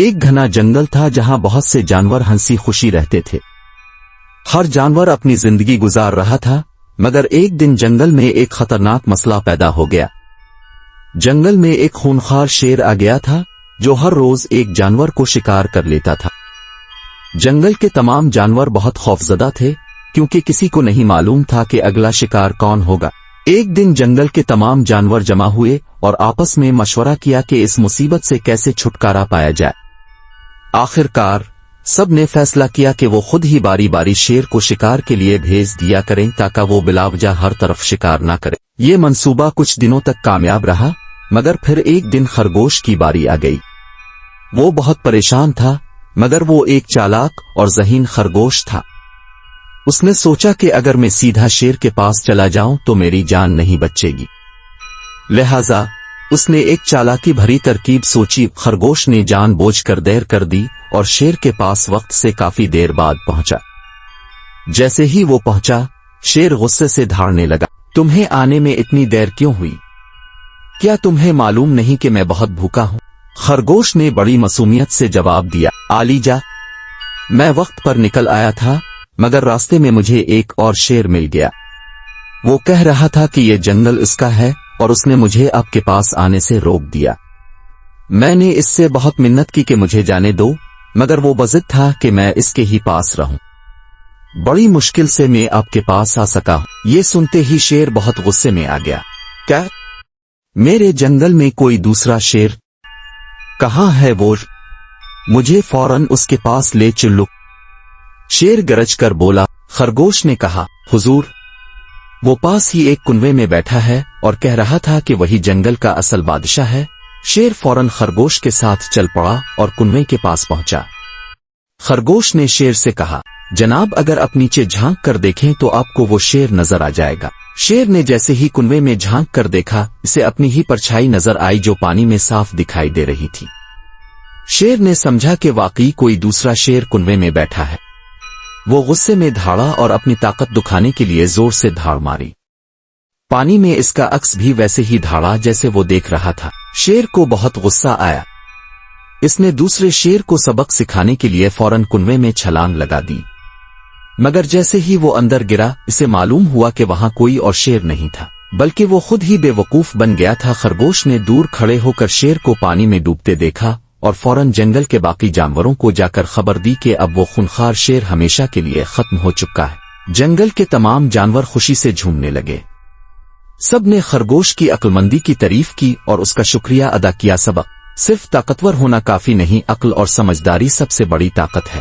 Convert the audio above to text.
ایک گھنا جنگل تھا جہاں بہت سے جانور ہنسی خوشی رہتے تھے۔ ہر جانور اپنی زندگی گزار رہا تھا، مگر ایک دن جنگل میں ایک خطرناک مسئلہ پیدا ہو گیا۔ جنگل میں ایک خونخوار شیر آ گیا تھا جو ہر روز ایک جانور کو شکار کر لیتا تھا۔ جنگل کے تمام جانور بہت خوفزدہ تھے کیونکہ کسی کو نہیں معلوم تھا کہ اگلا شکار کون ہوگا۔ ایک دن جنگل کے تمام جانور جمع ہوئے اور آپس میں مشورہ کیا کہ اس مصیبت سے کیسے چھٹکارا پایا جائے۔ آخر کار سب نے فیصلہ کیا کہ وہ خود ہی باری باری شیر کو شکار کے لیے بھیج دیا کریں تاکہ وہ بلا وجہ ہر طرف شکار نہ کرے۔ یہ منصوبہ کچھ دنوں تک کامیاب رہا، مگر پھر ایک دن خرگوش کی باری آ گئی۔ وہ بہت پریشان تھا، مگر وہ ایک چالاک اور ذہین خرگوش تھا۔ اس نے سوچا کہ اگر میں سیدھا شیر کے پاس چلا جاؤں تو میری جان نہیں بچے گی، لہذا اس نے ایک چالاکی بھری ترکیب سوچی۔ خرگوش نے جان بوجھ کر دیر کر دی اور شیر کے پاس وقت سے کافی دیر بعد پہنچا۔ جیسے ہی وہ پہنچا، شیر غصے سے دھاڑنے لگا۔ تمہیں آنے میں اتنی دیر کیوں ہوئی؟ کیا تمہیں معلوم نہیں کہ میں بہت بھوکا ہوں؟ خرگوش نے بڑی معصومیت سے جواب دیا، عالیجا، میں وقت پر نکل آیا تھا، مگر راستے میں مجھے ایک اور شیر مل گیا۔ وہ کہہ رہا تھا کہ یہ جنگل اس کا ہے اور اس نے مجھے آپ کے پاس آنے سے روک دیا۔ میں نے اس سے بہت منت کی کہ مجھے جانے دو، مگر وہ بضد تھا کہ میں اس کے ہی پاس رہوں۔ بڑی مشکل سے میں آپ کے پاس آ سکا ہوں۔ یہ سنتے ہی شیر بہت غصے میں آ گیا۔ کیا میرے جنگل میں کوئی دوسرا شیر؟ کہاں ہے وہ؟ مجھے فوراً اس کے پاس لے چلو۔ شیر گرج کر بولا۔ خرگوش نے کہا، حضور، وہ پاس ہی ایک کنویں میں بیٹھا ہے اور کہہ رہا تھا کہ وہی جنگل کا اصل بادشاہ ہے۔ شیر فوراً خرگوش کے ساتھ چل پڑا اور کنویں کے پاس پہنچا۔ خرگوش نے شیر سے کہا، جناب، اگر آپ نیچے جھانک کر دیکھیں تو آپ کو وہ شیر نظر آ جائے گا۔ شیر نے جیسے ہی کنویں میں جھانک کر دیکھا، اسے اپنی ہی پرچھائی نظر آئی جو پانی میں صاف دکھائی دے رہی تھی۔ شیر نے سمجھا کہ واقعی کوئی دوسرا شیر کنویں میں بیٹھا ہے۔ وہ غصے میں دھاڑا اور اپنی طاقت دکھانے کے لیے زور سے دھاڑ ماری۔ پانی میں اس کا عکس بھی ویسے ہی دھاڑا جیسے وہ دیکھ رہا تھا۔ شیر کو بہت غصہ آیا۔ اس نے دوسرے شیر کو سبق سکھانے کے لیے فوراً کنویں میں چھلانگ لگا دی، مگر جیسے ہی وہ اندر گرا، اسے معلوم ہوا کہ وہاں کوئی اور شیر نہیں تھا، بلکہ وہ خود ہی بے وقوف بن گیا تھا۔ خرگوش نے دور کھڑے ہو کر شیر کو پانی میں ڈوبتے دیکھا اور فوراً جنگل کے باقی جانوروں کو جا کر خبر دی کہ اب وہ خونخوار شیر ہمیشہ کے لیے ختم ہو چکا ہے۔ جنگل کے تمام جانور خوشی سے جھومنے لگے۔ سب نے خرگوش کی عقلمندی کی تعریف کی اور اس کا شکریہ ادا کیا۔ سبق: صرف طاقتور ہونا کافی نہیں، عقل اور سمجھداری سب سے بڑی طاقت ہے۔